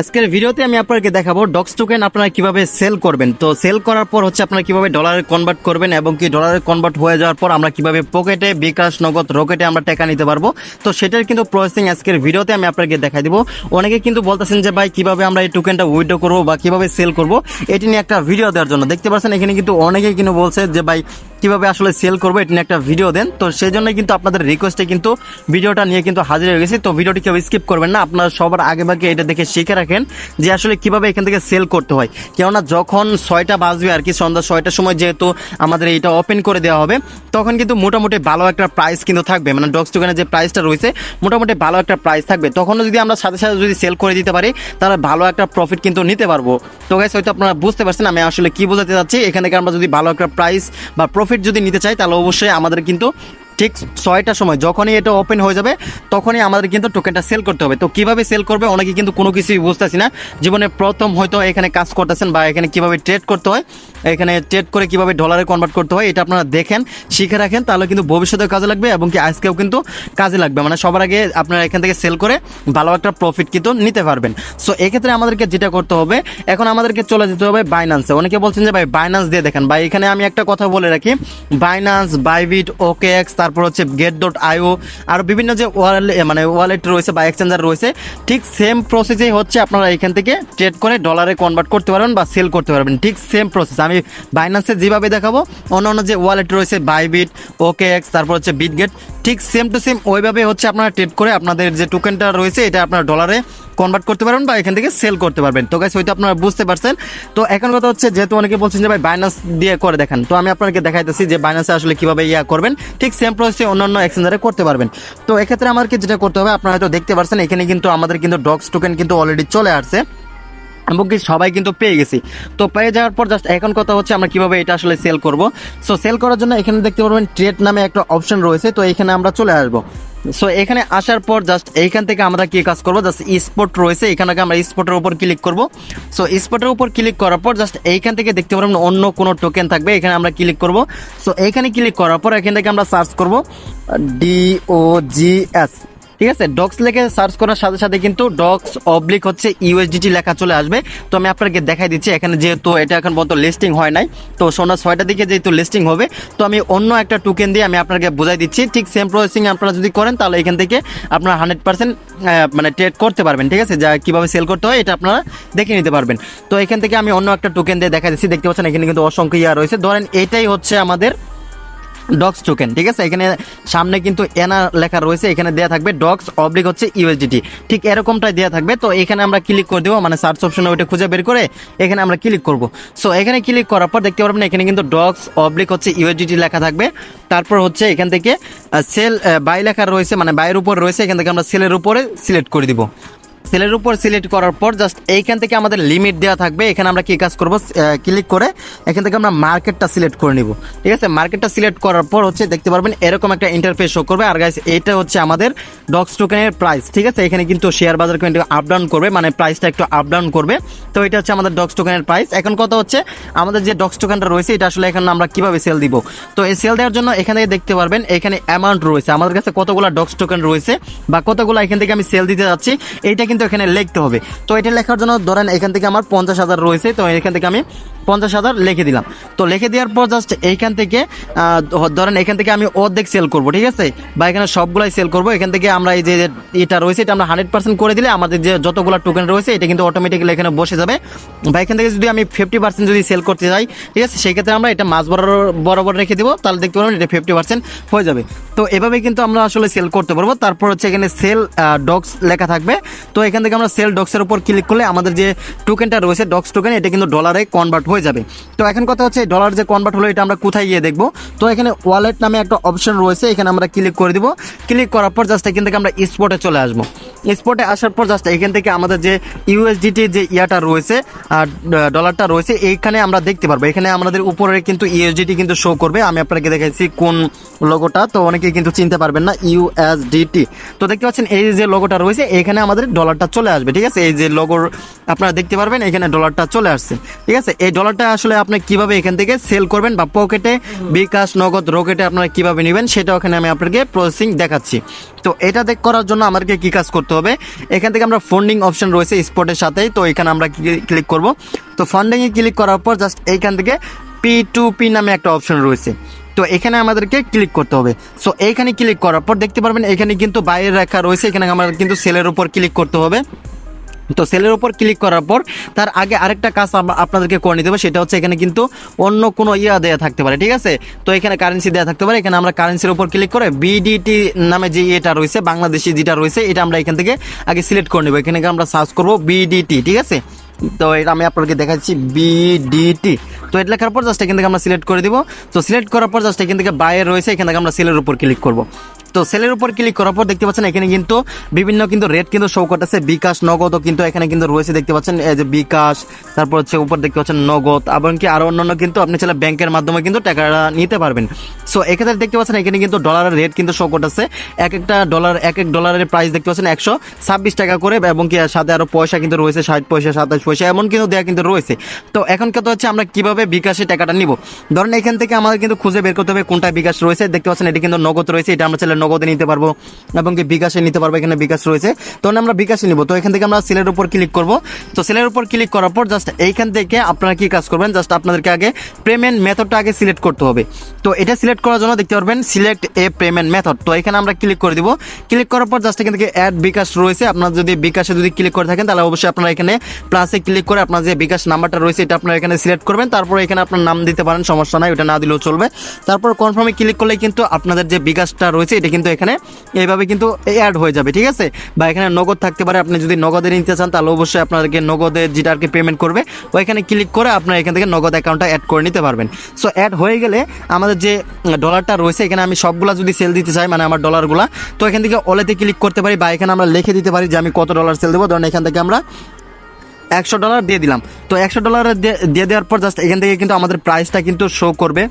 আজকের ভিডিওতে আমি আপনাকে দেখাবো ডক্স টোকেন আপনারা কিভাবে সেল করবেন। তো সেল করার পর হচ্ছে আপনারা কিভাবে ডলারে কনভার্ট করবেন এবং কি ডলারে কনভার্ট হয়ে যাওয়ার পর আমরা কিভাবে পকেটে, বিকাশ, নগদ, রকেটে আমরা টাকা নিতে পারবো। তো সেটার কিন্তু প্রসেসিং আজকের ভিডিওতে আমি আপনাকে দেখাই দিব। অনেকে কিন্তু বলতেছেন যে ভাই কিভাবে আমরা এই টোকেনটা উইথড্র করবো বা কিভাবে সেল করবো, এটি নিয়ে একটা ভিডিও দেওয়ার জন্য। দেখতে পাচ্ছেন এখানে কিন্তু অনেকেই কিন্তু বলছে যে ভাই কিভাবে আসলে সেল করবো এটি নিয়ে একটা ভিডিও দেন। তো সেই জন্য কিন্তু আপনাদের রিকোয়েস্টে কিন্তু ভিডিওটা নিয়ে কিন্তু হাজির হয়ে গেছি। তো ভিডিওটি কেউ স্কিপ করবেন না, আপনারা সবার আগে ভাগে এটা দেখে শিখে রাখেন যে আসলে কিভাবে এখান থেকে সেল করতে হয়। কেননা যখন 6টা বাজবে আর কি, সন্ধ্যা 6টার সময় যেহেতু আমাদের এইটা ওপেন করে দেওয়া হবে, তখন কিন্তু মোটামুটি ভালো একটা প্রাইস কিন্তু থাকবে। মানে ডক্স টোকেনের যে প্রাইসটা রয়েছে মোটামুটি ভালো একটা প্রাইস থাকবে। তখনও যদি আমরা সাথে সাথে যদি সেল করে দিতে পারি তাহলে ভালো একটা প্রফিট কিন্তু নিতে পারবো। তো গাইস হয়তো আপনারা বুঝতে পারছেন আমি আসলে কি বোঝাতে চাচ্ছি। এখান থেকে আমরা যদি ভালো একটা প্রাইস বা প্রফিট যদি নিতে চাই তাহলে অবশ্যই আমাদের কিন্তু ঠিক 6টার সময় যখনই এটা ওপেন হয়ে যাবে তখনই আমাদের কিন্তু টোকেনটা সেল করতে হবে। তো কিভাবে সেল করবে অনেকে কিন্তু কোনো কিছুই বুঝতেছি না, জীবনে প্রথম হয়তো এখানে কাজ করতেছেন বা এখানে কিভাবে ট্রেড করতে হয়, এখানে ট্রেড করে কিভাবে ডলারে কনভার্ট করতে হয় এটা আপনারা দেখেন, শিখে রাখেন, তাহলে কিন্তু ভবিষ্যতেও কাজে লাগবে এবং কি আজকেও কিন্তু কাজে লাগবে। মানে সবার আগে আপনারা এখান থেকে সেল করে ভালো একটা প্রফিট কিন্তু নিতে পারবেন। সো এক্ষেত্রে আমাদেরকে যেটা করতে হবে, এখন আমাদেরকে চলে যেতে হবে বাইন্যান্সে। অনেকে বলছেন যে ভাই বাইন্যান্স দিয়ে দেখেন। ভাই এখানে আমি একটা কথা বলে রাখি, বাইন্যান্স, বাইবিট, ওকেএক্স, তারপর হচ্ছে get.io আর বিভিন্ন যে ওয়ালেট রয়েছে বা এক্সচেঞ্জার রয়েছে, ঠিক সেম প্রসেসেই হচ্ছে আপনারা এখান থেকে ট্রেড করে ডলারে কনভার্ট করতে পারবেন বা সেল করতে পারবেন। ঠিক সেম প্রসেস আমি বাইন্যান্সে যেভাবে দেখাবো, অন্য যে ওয়ালেট রয়েছে বাইবিট, ওকেএক্স, তারপর হচ্ছে বিটগেট, ঠিক সেম টু সেম ওইভাবে হচ্ছে আপনারা ট্রেড করে আপনাদের যে টোকেনটা রয়েছে এটা আপনারা ডলারে কনভার্ট করতে পারবেন বা এখান থেকে সেল করতে পারবেন। তো গাইস হয়তো আপনারা বুঝতে পারছেন। তো এখন কথা হচ্ছে, যেহেতু অনেকে বলছেন যে ভাই বাইন্যান্স দিয়ে করে দেখান, তো আমি আপনাকে দেখাইতেছি যে বাইন্যান্সে আসলে কিভাবে করবেন। ঠিক সেম প্রসেসে অন্যান্য এক্সচেঞ্জারে করতে পারবেন। তো এক্ষেত্রে আমাদেরকে যেটা করতে হবে, আপনারা হয়তো দেখতে পাচ্ছেন এখানে কিন্তু আমাদের কিন্তু ডক্স টোকেন কিন্তু অলরেডি চলে আসছে এবং কি সবাই কিন্তু পেয়ে গেছি। তো পেয়ে যাওয়ার পর জাস্ট এখন কথা হচ্ছে আমরা কিভাবে এটা আসলে সেল করব। সো সেল করার জন্য এখানে দেখতে পারবেন ট্রেড নামে একটা অপশন রয়েছে। তো এখানে আমরা চলে আসবো। সো এখানে আসার পর জাস্ট এইখান থেকে আমরা কি কাজ করবো, জাস্ট স্পট রয়েছে এখানে আমরা স্পটের উপর ক্লিক করব। সো স্পটের উপর ক্লিক করার পর জাস্ট এইখান থেকে দেখতে পারবেন অন্য কোনো টোকেন থাকবে, এখানে আমরা ক্লিক করব। সো এইখানে ক্লিক করার পর এখান থেকে আমরা সার্চ করব DOGS, ঠিক আছে। ডক্স লেখে সার্চ করার সাথে সাথে কিন্তু ডক্স অবলিক হচ্ছে USDT লেখা চলে আসবে। তো আমি আপনাকে দেখাই দিচ্ছি, এখানে যেহেতু এটা এখন পর্যন্ত লিস্টিং হয় নাই, তো সন্ধ্যা 6টার দিকে যেহেতু লিস্টিং হবে, তো আমি অন্য একটা টোকেন দিয়ে আমি আপনাকে বোঝাই দিচ্ছি। ঠিক সেম প্রসেসিং আপনারা যদি করেন তাহলে এখান থেকে আপনারা 100% মানে ট্রেড করতে পারবেন, ঠিক আছে। যা কীভাবে সেল করতে হয় এটা আপনারা দেখে নিতে পারবেন। তো এখান থেকে আমি অন্য একটা টোকেন দিয়ে দেখা দিচ্ছি। দেখতে পাচ্ছেন এখানে কিন্তু অসংখ্য রয়েছে। ধরেন এটাই হচ্ছে আমাদের ডক্স টোকেন, ঠিক আছে। এখানে সামনে কিন্তু এনা লেখা রয়েছে, এখানে দেওয়া থাকবে ডক্স অবলিক হচ্ছে USDT, ঠিক এরকমটাই দেওয়া থাকবে। তো এখানে আমরা ক্লিক করে দেবো, মানে সার্চ অপশনে ওইটা খুঁজে বের করে এখানে আমরা ক্লিক করব। সো এখানে ক্লিক করার পর দেখতে পারবেন এখানে কিন্তু ডক্স অবলিক হচ্ছে USDT লেখা থাকবে। তারপর হচ্ছে এখান থেকে সেল বাই লেখা রয়েছে, মানে বাইয়ের উপর রয়েছে, এখান থেকে আমরা সেলের উপরে সিলেক্ট করে দিব। সেলের উপর সিলেক্ট করার পর জাস্ট এইখান থেকে আমাদের লিমিট দেওয়া থাকবে। এখানে আমরা কি কাজ করব, ক্লিক করে এখান থেকে আমরা মার্কেটটা সিলেক্ট করে নিব, ঠিক আছে। মার্কেটটা সিলেক্ট করার পর হচ্ছে দেখতে পারবেন এরকম একটা ইন্টারফেস শো করবে। আর গাইস এটা হচ্ছে আমাদের ডক্স টোকেনের প্রাইস, ঠিক আছে। এখানে কিন্তু শেয়ার বাজার কিন্তু আপ ডাউন করবে, মানে প্রাইসটা একটু আপ ডাউন করবে। তো এটা হচ্ছে আমাদের ডক্স টোকেনের প্রাইস। এখন কথা হচ্ছে আমাদের যে ডক্স টোকেনটা রয়েছে এটা আসলে এখানে আমরা কিভাবে সেল দিব। তো এই সেল দেওয়ার জন্য এখানে দেখতে পারবেন এখানে অ্যামাউন্ট রয়েছে, আমাদের কাছে কতগুলো ডক্স টোকেন রয়েছে বা কতগুলো এখান থেকে আমি সেল দিতে যাচ্ছি, এইটা কিন্তু এখানে লিখতে হবে। তো এটা লেখার জন্য ধরেন এখান থেকে আমার 50,000 রয়েছে, তো এখান থেকে আমি 50,000 লিখে দিলাম। তো লিখে দেওয়ার পর জাস্ট এইখান থেকে ধরেন এখান থেকে আমি অর্ধেক সেল করব, ঠিক আছে, বা এখানে সবগুলাই সেল করব। এখান থেকে আমরা এই যে এটা রয়েছে এটা আমরা 100% করে দিলে আমাদের যে যতগুলো টোকেন রয়েছে এটা কিন্তু অটোমেটিক্যালি এখানে বসে যাবে। বা এখান থেকে যদি আমি 50% যদি সেল করতে চাই, ঠিক আছে, সেই ক্ষেত্রে আমরা এটা মাঝ বরাবর রেখে দেবো, তাহলে দেখতে পারবেন এটা 50% হয়ে যাবে। তো এভাবে কিন্তু আমরা আসলে সেল করতে পারবো। তারপর হচ্ছে এখানে সেল ডক্স লেখা থাকবে। তো এখান থেকে আমরা সেল ডক্সের উপর ক্লিক করলে আমাদের যে টোকেনটা রয়েছে ডক্স টোকেন এটা কিন্তু ডলারে কনভার্ট হয়ে যাবে। তো এখন কথা হচ্ছে ডলার যে কনভার্ট হলো এটা আমরা কোথায় গিয়ে দেখবো। তো এখানে ওয়ালেট নামে একটা অপশন রয়েছে, এখানে আমরা ক্লিক করে দিব। ক্লিক করার পর জাস্ট এখান থেকে আমরা স্পটে চলে আসবো। স্পটে আসার পর জাস্ট এখান থেকে আমাদের যে USDT যে ইয়াটা রয়েছে আর ডলারটা রয়েছে এইখানে আমরা দেখতে পারবো। এখানে আমাদের উপরে কিন্তু USDT কিন্তু শো করবে। আমি আপনাকে দেখাচ্ছি কোন লোগোটা, তো অনেকেই কিন্তু চিনতে পারবেন না, USDT। তো দেখতে পাচ্ছেন এই যে লোগোটা রয়েছে এখানে আমাদের ডলারটা চলে আসবে, ঠিক আছে। এই যে লোগোর আপনারা দেখতে পারবেন এখানে ডলারটা চলে আসছে, ঠিক আছে। এই ডলার ডলারটা আসলে আপনি কিভাবে এখান থেকে সেল করবেন বা পকেটে, বিকাশ, নগদ, রকেটে আপনারা কিভাবে নেবেন সেটা ওখানে আমি আপনাকে প্রসেসিং দেখাচ্ছি। তো এটা করার জন্য আমাদেরকে কি কাজ করতে হবে, এখান থেকে আমরা ফান্ডিং অপশন রয়েছে স্পটের সাথেই, তো এখানে আমরা ক্লিক করব। তো ফান্ডিংয়ে ক্লিক করার পর জাস্ট এইখান থেকে P2P নামে একটা অপশন রয়েছে, তো এখানে আমাদেরকে ক্লিক করতে হবে। সো এইখানে ক্লিক করার পর দেখতে পারবেন এখানে কিন্তু বাইরে রাখা রয়েছে, এখানে আমাদের কিন্তু সেলের উপর ক্লিক করতে হবে। তো সেলের উপর ক্লিক করার পর তার আগে আরেকটা কাজ আপনাদেরকে করে নিতে হবে, সেটা হচ্ছে এখানে কিন্তু অন্য কোনো দেওয়া থাকতে পারে, ঠিক আছে। তো এখানে কারেন্সি দেওয়া থাকতে পারে, এখানে আমরা কারেন্সির উপর ক্লিক করে বিডিটি নামে যে এটা রয়েছে, বাংলাদেশি যেটা রয়েছে, এটা আমরা এখান থেকে আগে সিলেক্ট করে নেব। এখানে আমরা সার্চ করব বিডিটি, ঠিক আছে। তো এটা আমি আপনাকে দেখাচ্ছি বিডিটি। তো এটা লেখার পর জাস্ট এখান থেকে আমরা সিলেক্ট করে দিব। তো সিলেক্ট করার পর জাস্ট এখান থেকে বাইরে রয়েছে, এখান থেকে আমরা সেলের উপর ক্লিক করব। তো সেলের উপর ক্লিক করার পর দেখতে পাচ্ছেন এখানে কিন্তু বিভিন্ন কিন্তু রেট কিন্তু শো করতেছে, বিকাশ, নগদও কিন্তু এখানে কিন্তু রয়েছে, দেখতে পাচ্ছেন এই যে বিকাশ, তারপর হচ্ছে উপর দেখতে পাচ্ছেন নগদ, এমনকি আরো অন্যান্য কিন্তু আপনি চাইলে ব্যাংকের মাধ্যমে কিন্তু টাকাটা নিতে পারবেন। সো এক্ষেত্রে দেখতে পাচ্ছেন এখানে কিন্তু ডলারের রেট কিন্তু শো করতেছে, এক এক ডলারের প্রাইস দেখতে পাচ্ছেন 126 টাকা করে, এবং কি সাথে আরো পয়সা কিন্তু রয়েছে 60 পয়সা, 27 পয়সা, এমন কিন্তু দেওয়া কিন্তু রয়েছে। তো এখন কথা হচ্ছে আমরা কিভাবে বিকাশে টাকাটা নিব। ধরেন এখান থেকে আমাদের কিন্তু খুঁজে বের করতে হবে কোনটা বিকাশ রয়েছে, দেখতে পাচ্ছেন এটা কিন্তু নগদ রয়েছে, এটা আমরা চাইলে নগদে নিতে পারবো এবং কি বিকাশে নিতে পারবো, এখানে বিকাশ রয়েছে, তো আমরা বিকাশে নিব। তো এখান থেকে আমরা সেলের উপর ক্লিক করব। তো সেলের উপর ক্লিক করার পর জাস্ট এইখান থেকে আপনারা কি কাজ করবেন, জাস্ট আপনাদেরকে আগে পেমেন্ট মেথডটা আগে সিলেক্ট করতে হবে। তো এটা সিলেক্ট করার জন্য দেখতে পারবেন সিলেক্ট এ পেমেন্ট মেথড, তো এখানে আমরা ক্লিক করে দিব। ক্লিক করার পর জাস্ট এখান থেকে অ্যাড বিকাশ রয়েছে, আপনারা যদি বিকাশে যদি ক্লিক করে থাকেন তাহলে অবশ্যই আপনারা এখানে প্লাসে ক্লিক করে আপনার যে বিকাশ নাম্বারটা রয়েছে এটা আপনারা এখানে সিলেক্ট করবেন। তারপর এখানে আপনার নাম দিতে পারেন, সমস্যা নাই, ওটা না দিলেও চলবে। তারপর কনফার্মে ক্লিক করলে কিন্তু আপনাদের যে বিকাশটা রয়েছে এটা কিন্তু এখানে এইভাবে কিন্তু অ্যাড হয়ে যাবে, ঠিক আছে। বা এখানে নগদ থাকতে পারে, আপনি যদি নগদে নিতে চান তাহলে অবশ্যই আপনাদেরকে নগদের যেটা আর কি পেমেন্ট করবে ওইখানে ক্লিক করে আপনারা এখান থেকে নগদ অ্যাকাউন্টটা অ্যাড করে নিতে পারবেন। সো অ্যাড হয়ে গেলে আমাদের যে ডলারটা রয়েছে, এখানে আমি সবগুলা যদি সেল দিতে চাই, মানে আমার ডলারগুলা, তো এখান থেকে ওলেতে ক্লিক করতে পারি, বা এখানে আমরা লিখে দিতে পারি যে আমি কত ডলার সেল দেবো। ধরুন এখান থেকে আমরা $100 দিয়ে দিলাম। তো $100 দিয়ে দেওয়ার পর জাস্ট এখান থেকে কিন্তু আমাদের প্রাইসটা কিন্তু শো করবে,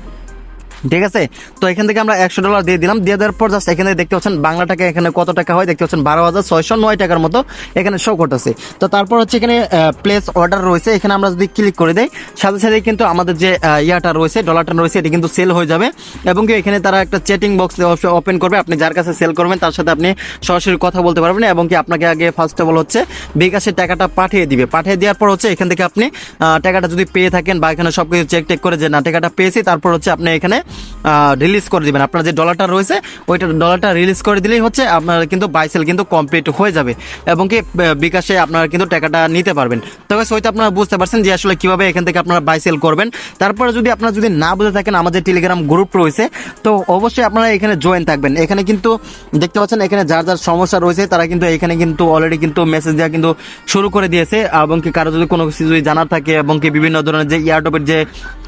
ঠিক আছে। তো এখান থেকে আমরা $100 দিয়ে দিলাম। দিয়ে দেওয়ার পর জাস্ট এখানে দেখতে পাচ্ছেন বাংলা টাকা এখানে কত টাকা হয়, দেখতে পাচ্ছেন 12,609 টাকার মতো এখানে শো করতেছে। তো তারপর হচ্ছে এখানে প্লেস অর্ডার রয়েছে, এখানে আমরা যদি ক্লিক করে দেই সাথে সাথে কিন্তু আমাদের যে ইয়াটা রয়েছে, ডলারটা রয়েছে, এটা কিন্তু সেল হয়ে যাবে। এবং কি এখানে তারা একটা চ্যাটিং বক্স ওপেন করবে, আপনি যার কাছে সেল করবেন তার সাথে আপনি সরাসরি কথা বলতে পারবেন, এবং কি আপনাকে আগে ফার্স্ট অফ অল হচ্ছে বিকাশের টাকাটা পাঠিয়ে দিবে। পাঠিয়ে দেওয়ার পর হচ্ছে এখান থেকে আপনি টাকাটা যদি পেয়ে থাকেন বা এখানে সবকিছু চেক করে যে না টাকাটা পেয়েছি, তারপর হচ্ছে আপনি এখানে রিলিজ করে দিবেন। আপনার যে ডলারটা রয়েছে ওইটা ডলারটা রিলিজ করে দিলেই হচ্ছে আপনার কিন্তু বাই সেল কিন্তু কমপ্লিট হয়ে যাবে, এবং কি বিকাশে আপনারা কিন্তু টাকাটা নিতে পারবেন। তবে হয়তো আপনারা বুঝতে পারছেন যে আসলে কিভাবে এখান থেকে আপনারা বাই সেল করবেন। তারপরে যদি আপনারা যদি না বুঝে থাকেন, আমাদের টেলিগ্রাম গ্রুপ রয়েছে, তো অবশ্যই আপনারা এখানে জয়েন থাকবেন। এখানে কিন্তু দেখতে পাচ্ছেন এখানে যার যার সমস্যা রয়েছে তারা কিন্তু এখানে কিন্তু অলরেডি কিন্তু মেসেজ দেওয়া কিন্তু শুরু করে দিয়েছে, এবং কি কারো যদি কোনো কিছু যদি জানার থাকে, এবং কি বিভিন্ন ধরনের যে ইয়ারডপের যে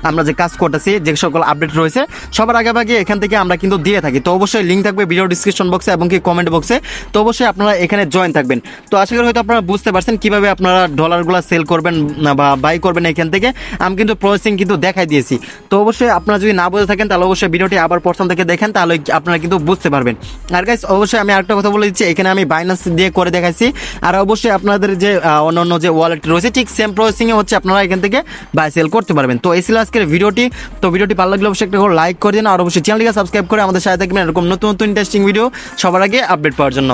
আমরা যে কাজ করতেছি, যে সকল আপডেট রয়েছে সবার আগে ভাগে এখান থেকে আমরা কিন্তু দিয়ে থাকি। তো অবশ্যই লিঙ্ক থাকবে ভিডিও ডিসক্রিপশন বক্সে এবং কি কমেন্ট বক্সে, তো অবশ্যই আপনারা এখানে জয়েন থাকবেন। তো আশা করি হয়তো আপনারা বুঝতে পারছেন কিভাবে আপনারা ডলারগুলো সেল করবেন বা বাই করবেন। এখান থেকে আমি কিন্তু প্রসেসিং কিন্তু দেখাই দিয়েছি। তো অবশ্যই আপনারা যদি না বুঝে থাকেন তাহলে অবশ্যই ভিডিওটি আবার প্রথম থেকে দেখেন, তাহলে আপনারা কিন্তু বুঝতে পারবেন। আর গাইস অবশ্যই আমি আরেকটা কথা বলে দিচ্ছি, এখানে আমি বাইন্যান্স দিয়ে করে দেখাইছি, আর অবশ্যই আপনাদের যে অন্যান্য যে ওয়ালেট রয়েছে ঠিক সেম প্রসেসিংয়ে হচ্ছে আপনারা এখান থেকে বাই সেল করতে পারবেন। তো এই ছিল আজকের ভিডিওটি। তো ভিডিওটি ভালো লাগলে অবশ্যই একটা লাইক করে দিন, আর অবশ্যই চ্যানেলটিকে সাবস্ক্রাইব করে আমাদের সাথে থাকবেন এরকম নতুন নতুন ইন্টারেস্টিং ভিডিও সবার আগে আপডেট পাওয়ার জন্য।